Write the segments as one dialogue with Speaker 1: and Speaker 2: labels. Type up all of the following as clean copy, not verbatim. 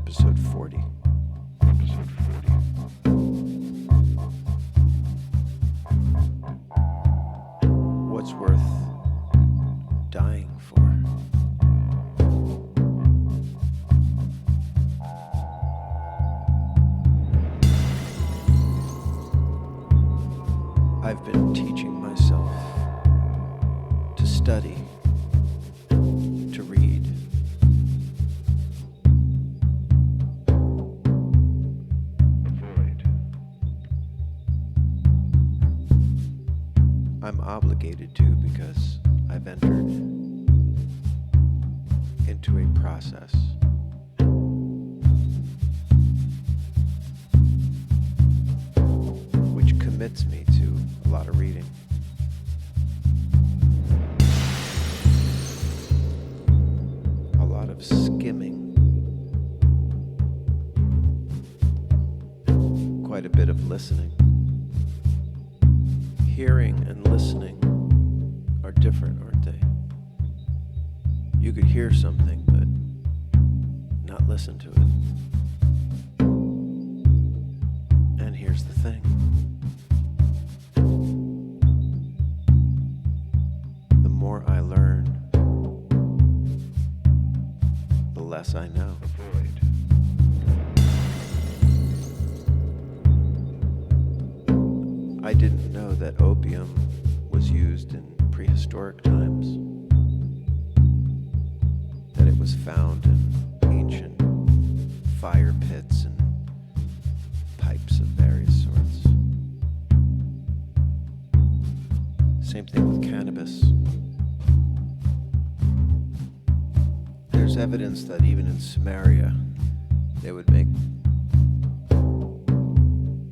Speaker 1: episode 40. What's worth dying for? I've been teaching myself to study, to read. I'm obligated to because I've entered into a process. Which commits me to a lot of reading. A lot of skimming. Quite a bit of listening. Hearing and listening are different, aren't they? You could hear something, but not listen to it. And here's the thing. The more I learn, the less I know. I didn't know that opium was used in prehistoric times, that it was found in ancient fire pits and pipes of various sorts. Same thing with cannabis. There's evidence that even in Samaria, they would make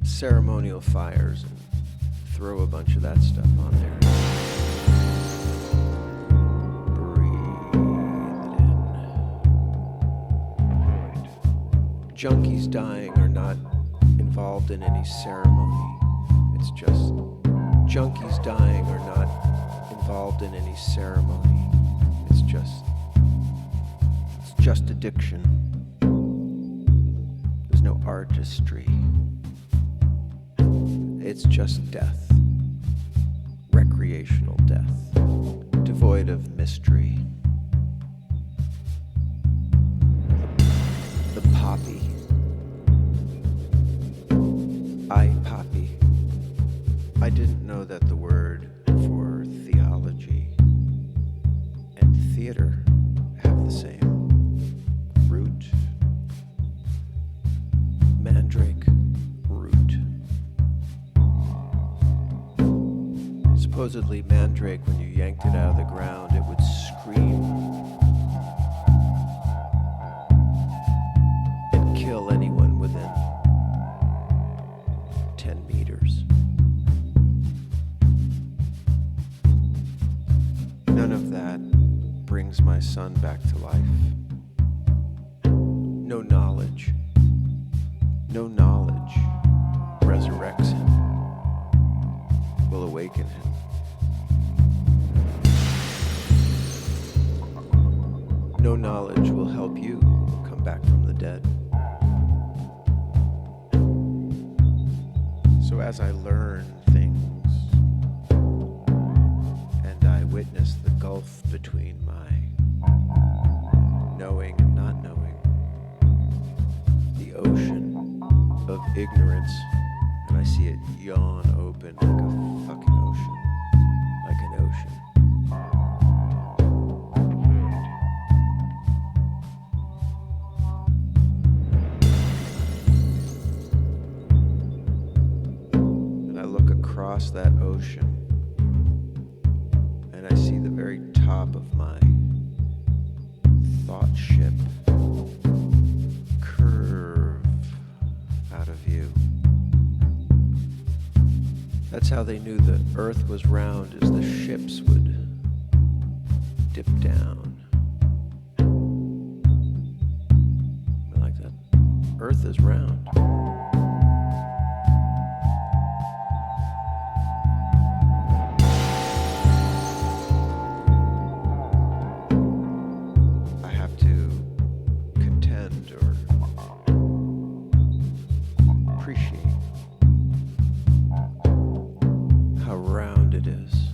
Speaker 1: ceremonial fires and throw a bunch of that stuff on there. Breathe it in. Junkies dying are not involved in any ceremony. It's just junkies dying are not involved in any ceremony. It's just addiction. There's no artistry. It's just death. Recreational death. Devoid of mystery. The poppy. Poppy. I didn't know that the word for theology and theater have the same root. Mandrake. Supposedly Mandrake, when you yanked it out of the ground, it would scream and kill anyone within 10 meters. None of that brings my son back to life. No knowledge resurrects him, will awaken him. No knowledge will help you come back from the dead. So as I learn things and I witness the gulf between my knowing and not knowing, the ocean of ignorance, and I see it yawn open like a fucking ocean, like an ocean. Across that ocean, and I see the very top of my thought ship curve out of view. That's how they knew the earth was round, as the ships would dip down. Like that. Earth is round. I have to contend or it is.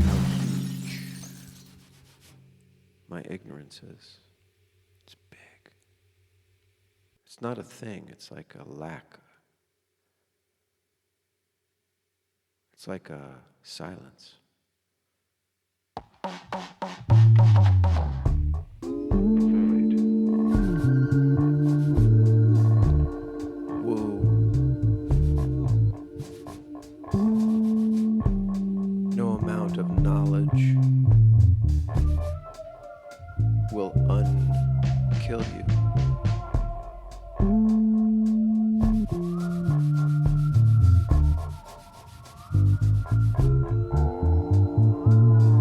Speaker 1: How huge my ignorance is. It's big. It's not a thing, it's like a lack. It's like a silence. No amount of knowledge will unkill you.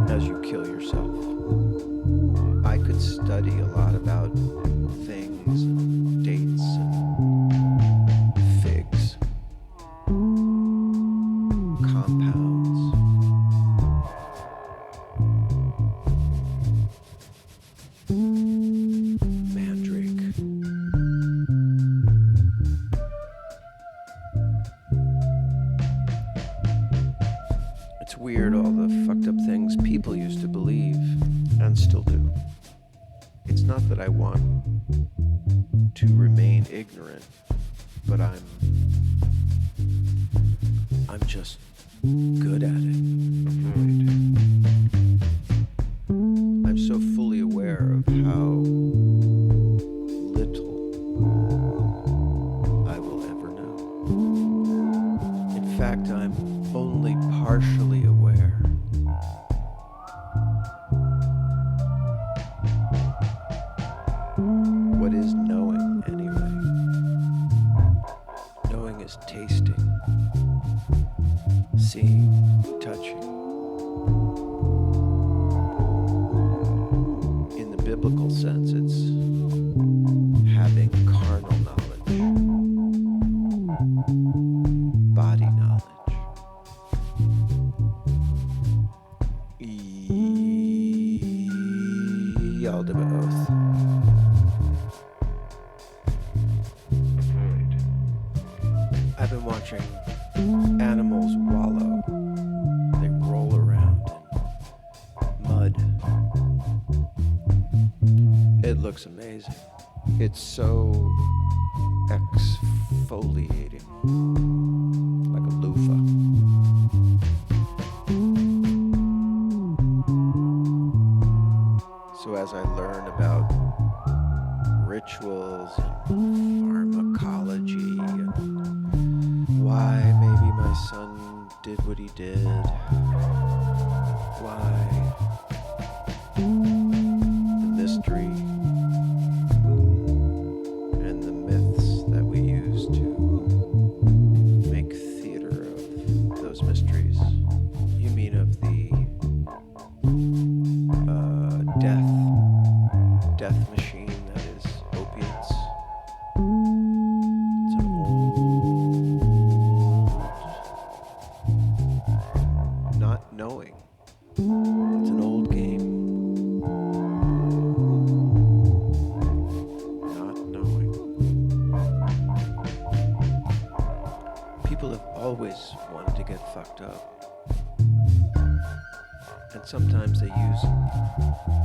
Speaker 1: As you kill yourself. I could study a lot about things and dates and figs, compounds. Mandrake. It's weird, all the fucked up things people used to believe and still do. It's not that I want to remain ignorant, but I'm just good at it. I'm so fully aware of how little I will ever know. In fact, I'm only partially aware. What is knowing, anyway? Knowing is tasting, seeing, touching. In the biblical sense, it's having carnal knowledge, body knowledge. Y'all do both. I've been watching animals wallow. They roll around in mud. It looks amazing. It's so exfoliating, like a loofah. So as I learn about rituals and pharmacology and why maybe my son did what he did, why the mystery and the myths that we use to make theater of those mysteries. You mean of the death machine that is opiates. It's an old, not knowing. It's an old game. Not knowing. People have always wanted to get fucked up. And sometimes they use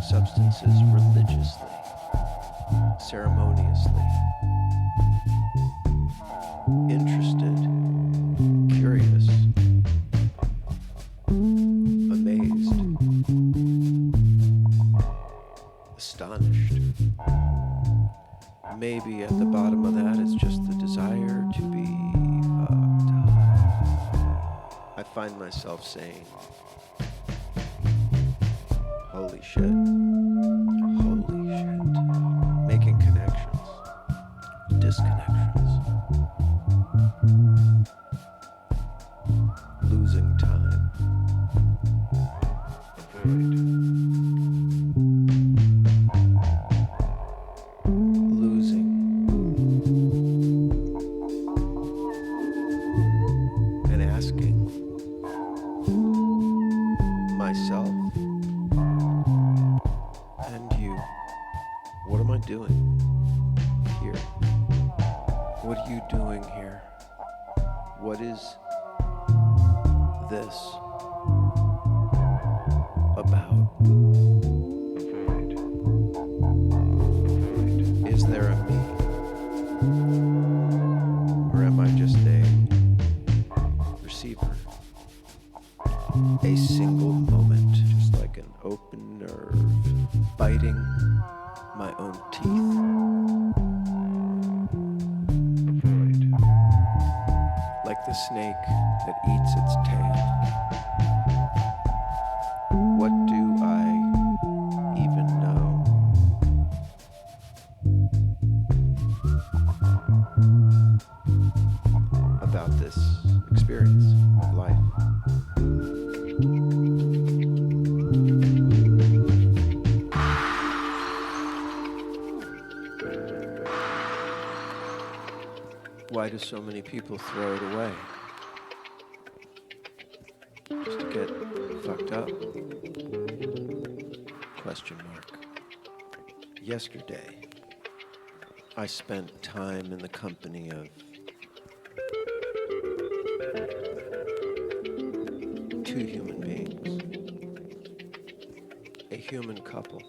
Speaker 1: substances religiously, ceremoniously, interested, curious, amazed, astonished. Maybe at the bottom of that is just the desire to be fucked up. I find myself saying, holy shit. Holy shit. Making connections. Disconnections. Losing time. Avoid. Losing. And asking myself and you, what am I doing here? What are you doing here? What is this about? Is there a me? Or am I just a receiver? A single moment, just like an open nerve, biting my own teeth. Like the snake that eats its tail. What do I even know? About this experience of life? Why do so many people throw it away? Just to get fucked up? Question mark. Yesterday, I spent time in the company of two human beings, a human couple.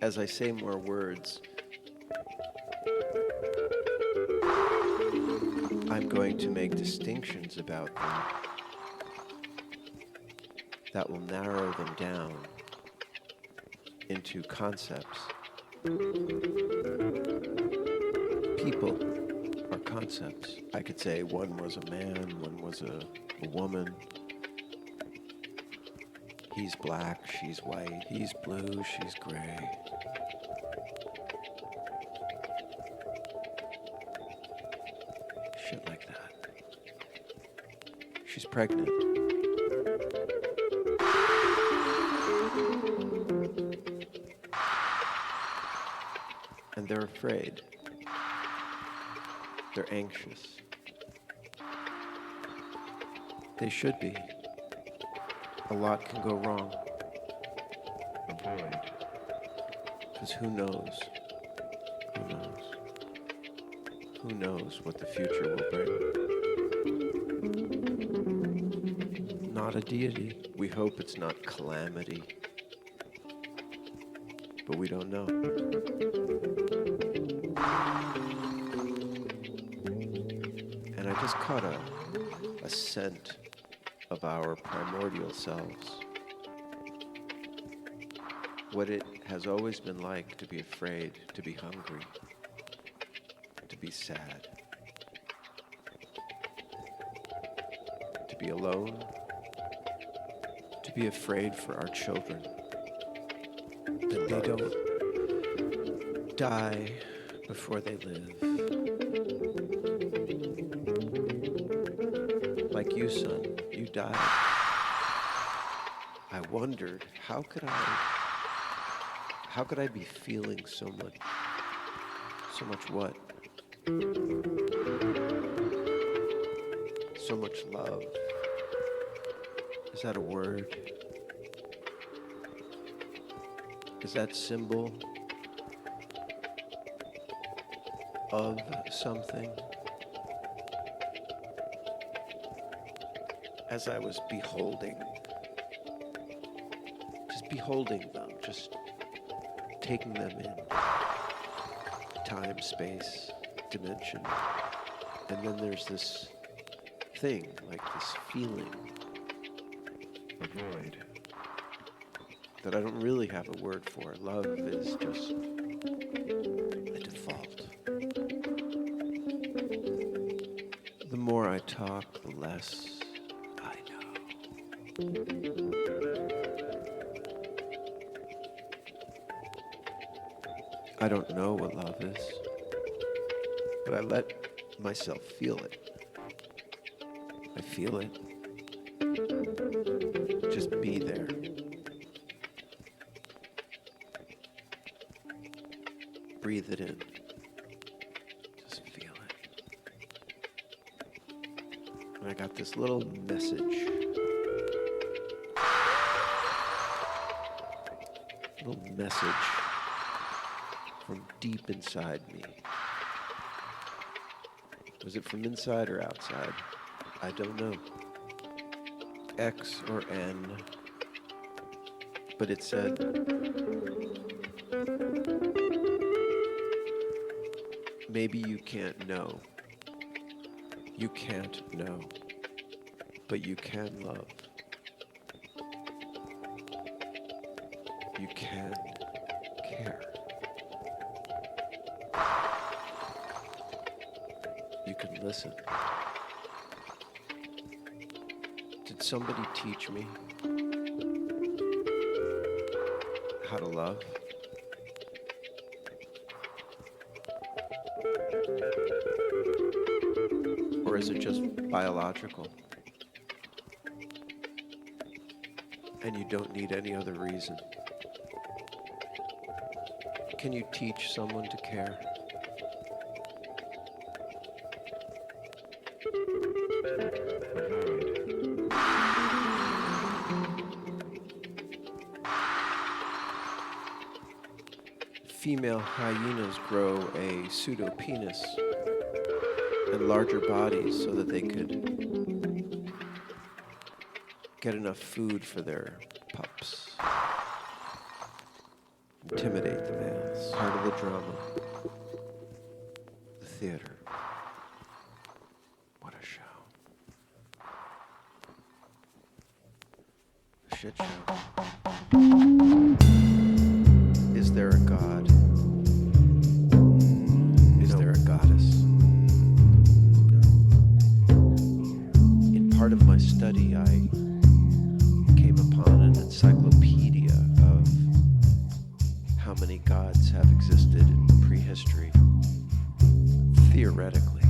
Speaker 1: As I say more words, I'm going to make distinctions about them that will narrow them down into concepts. People are concepts. I could say one was a man, one was a woman. He's black, she's white. He's blue, she's gray. Shit like that. She's pregnant. And they're afraid. They're anxious. They should be. A lot can go wrong. Avoid. Because who knows? Who knows? Who knows what the future will bring? Not a deity. We hope it's not calamity. But we don't know. And I just caught a scent of our primordial selves. What it has always been like to be afraid, to be hungry, to be sad, to be alone, to be afraid for our children, that they don't die before they live. Like you, son, you died. I wondered, how could I be feeling so much what? So much love. Is that a word? Is that symbol of something? As I was beholding them, just taking them in, time, space, dimension, and then there's this thing, like this feeling, a void, that I don't really have a word for. Love is just the default. The more I talk, the less I know. I don't know what love is, but I let myself feel it. I feel it. Just be there. Breathe it in. Just feel it. And I got this little message. Little message from deep inside me. Was it from inside or outside? I don't know. X or N. But it said, maybe you can't know. You can't know. But you can love. You can care. You can listen. Did somebody teach me how to love? Or is it just biological? And you don't need any other reason? Can you teach someone to care? Female hyenas grow a pseudo-penis and larger bodies so that they could get enough food for their pups. Intimidate the males. Part of the drama. The theater. What a show. A shit show. Is there a God? Is there a goddess? In part of my study, I came upon an encyclopedia of how many gods have existed in prehistory, theoretically.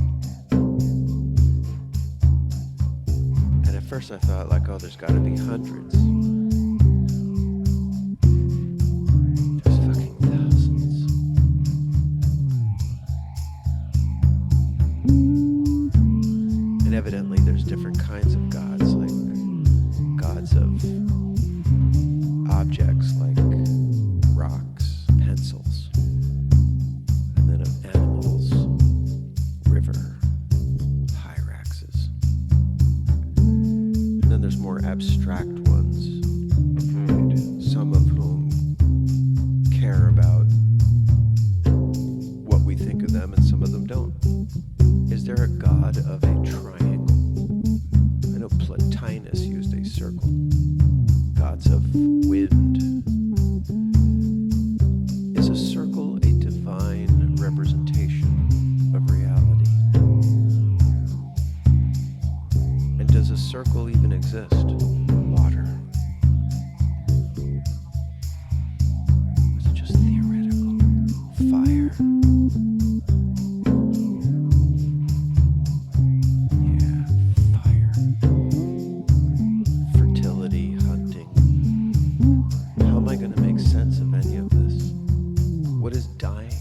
Speaker 1: And at first I thought, like, oh, there's got to be hundreds. There's fucking thousands. And evidently there's different kinds of gods, like gods of objects, like rocks, pencils, and then of animals, river, hyraxes. And then there's more abstract ones, some of whom care about what we think of them and some of them don't. Is there a god of a triangle? I know Plotinus used a circle. Gods of wind. Is a circle a divine representation of reality? And does a circle even exist? Water. Or is it just theoretical? Fire. Yeah, fire. Fertility, hunting. How am I going to make sense of any of this? What is dying?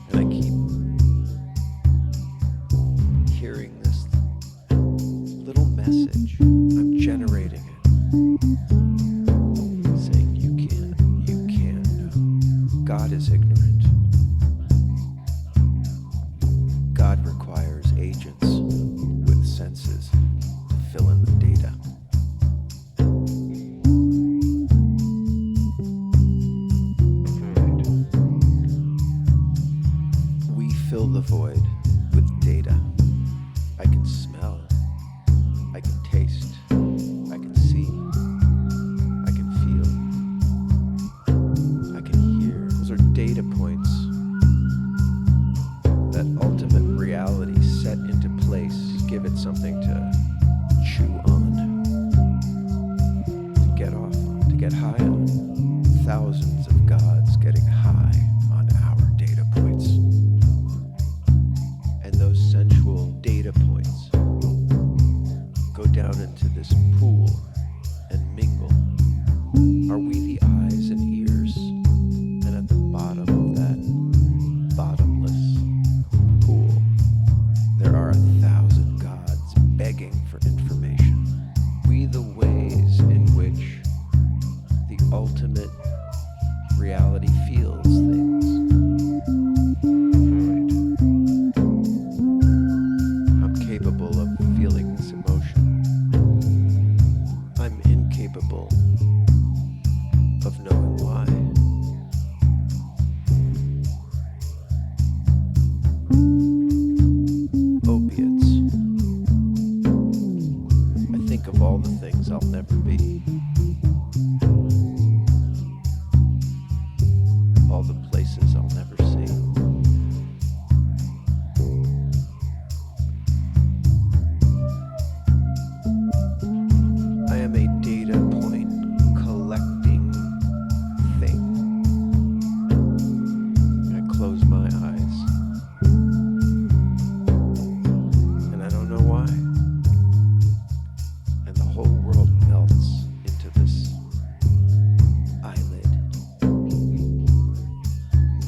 Speaker 1: And I keep hearing this little message. I'm generating it. Saying you can't know. God is ignorant. God requires agents with senses to fill in the data. We fill the void with data. I can smell. I can taste. I can see. I can feel. I can hear. Those are data points that ultimate reality set into place to give it something to chew on, to get off on, to get high on. Thousands of gods getting high on our data points. And those sensual data points go down into this pool and mingle. Are we the eyes and ears? And at the bottom of that bottomless pool, there are 1,000 gods begging Opiates. I think of all the things I'll never be. All the places I'll never see. I am a data point collecting thing. I close my eyes. And I don't know why. And the whole world melts into this eyelid.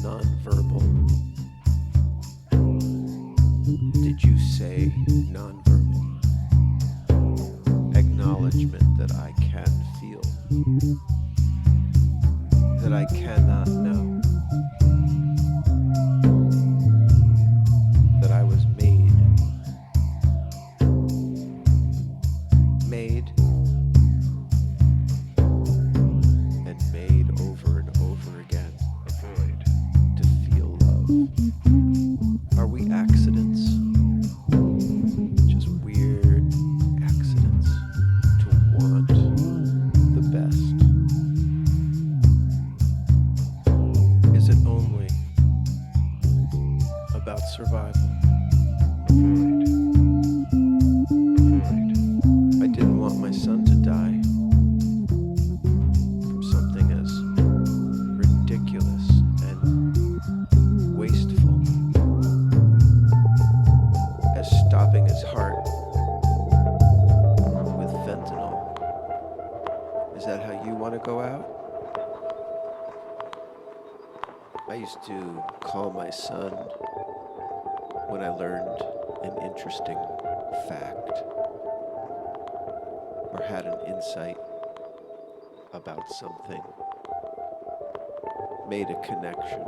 Speaker 1: Non-verbal. Did you say non-verbal? Acknowledgement that I can feel. That I cannot know. That I was made. Made. And made over and over again. Avoid. To feel love. Are we accidents? Just weird accidents to want the best. Is it only about survival? Avoid. I didn't want my son to die from something as ridiculous and wasteful as stopping his heart with fentanyl. Is that how you want to go out? I used to call my son when I learned an interesting fact or had an insight about something, made a connection,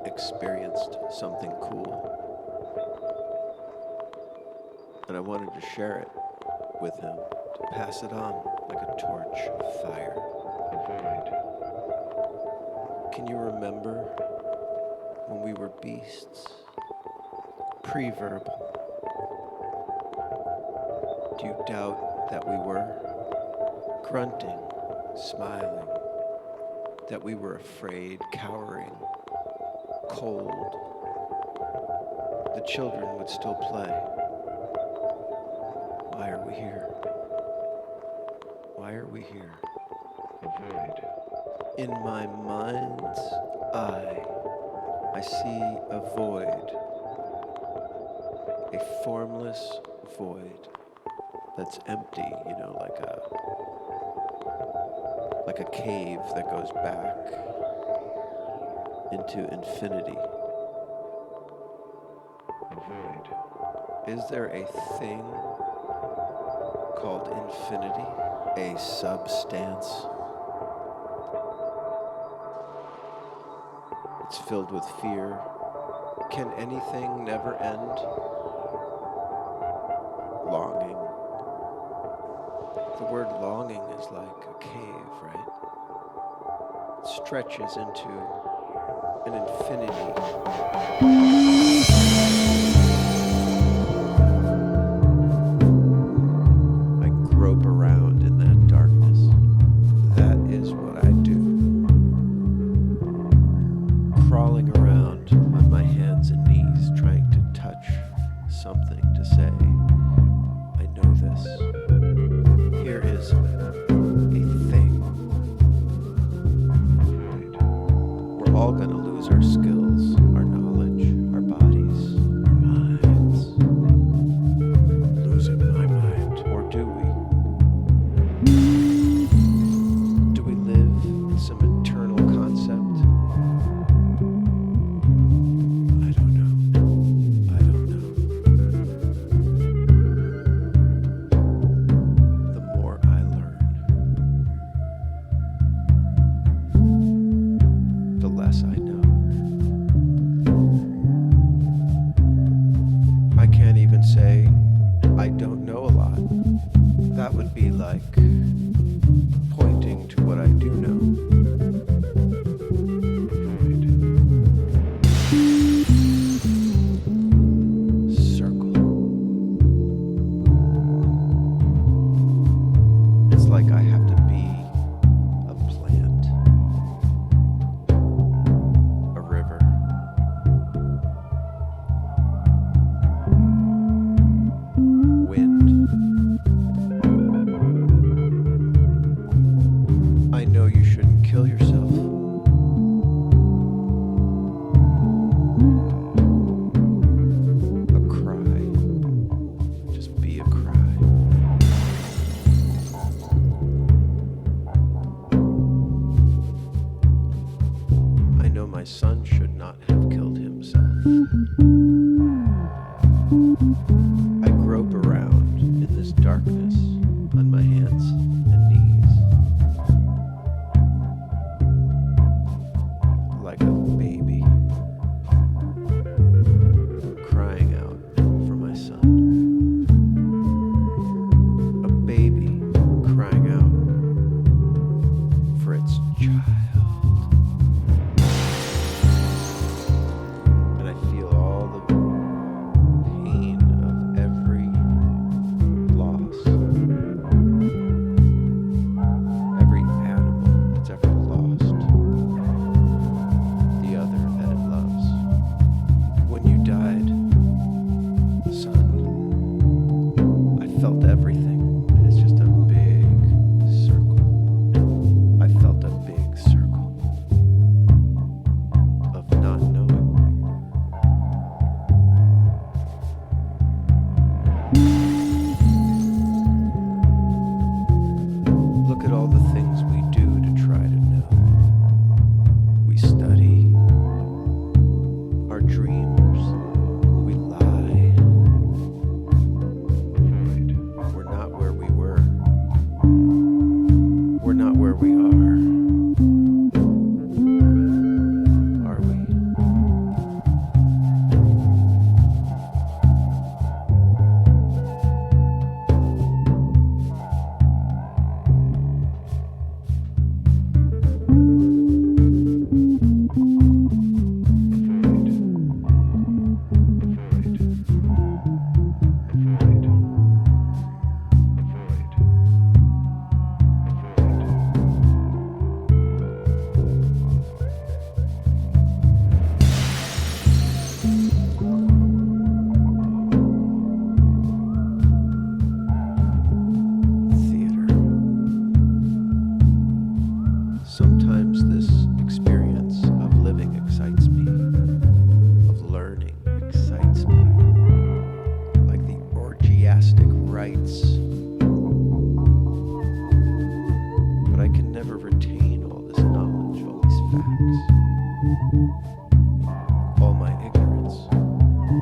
Speaker 1: experienced something cool. And I wanted to share it with him, to pass it on like a torch of fire. Avoid. Can you remember when we were beasts? Preverbal. Do you doubt that we were? Grunting, smiling, that we were afraid, cowering, cold. The children would still play. Why are we here? Why are we here? Avoid. In my mind's eye, I see a void, a formless void that's empty, like a cave that goes back into infinity. Avoid. Is there a thing called infinity? A substance? It's filled with fear. Can anything never end? Longing. The word longing is like a cave, right? It stretches into an infinity. I grope around in that darkness. That is what I do. Crawling around on my hands and knees, trying to touch something to say, I know this. Here is a thing. We're all going to lose our skills, our knowledge, our bodies, our minds. Losing my mind. Or do we? Do we live in some eternal concept? I don't know. I don't know. The more I learn, the less I know. should not have killed himself. I grope around in this darkness on my hands and knees, like a baby crying out for my son. A baby crying out for its child. And I feel all the pain of every loss. Every animal that's ever lost the other that it loves. When you died, son, I felt everything, and it's just a big circle. I felt a big circle of not knowing. Look at all the things we do to try to know. We study our dreams. We lie. We're not where we were. We're not where we are. Are we? Theater. Sometimes this experience of living excites me, of learning excites me, like the orgiastic rites. But I can never retain all this knowledge, all these facts, all my ignorance.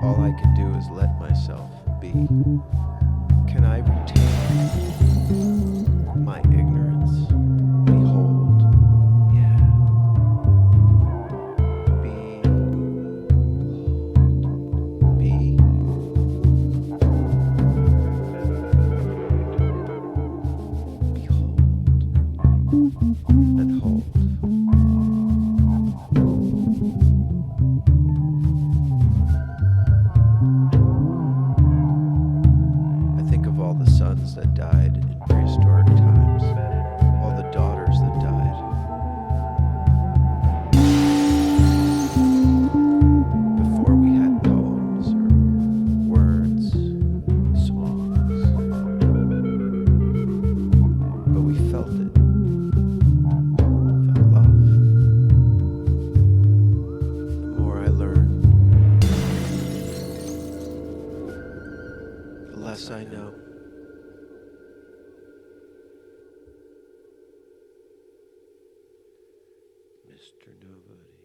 Speaker 1: All I can do is let myself be. Can I retain my ignorance? Behold, yeah. Be. Behold and hold. I think of all the sons that died in prehistoric times, all the daughters that died. Before we had poems or words, songs. But we felt it. Felt love. The more I learn, the less I know. Mr. Nobody.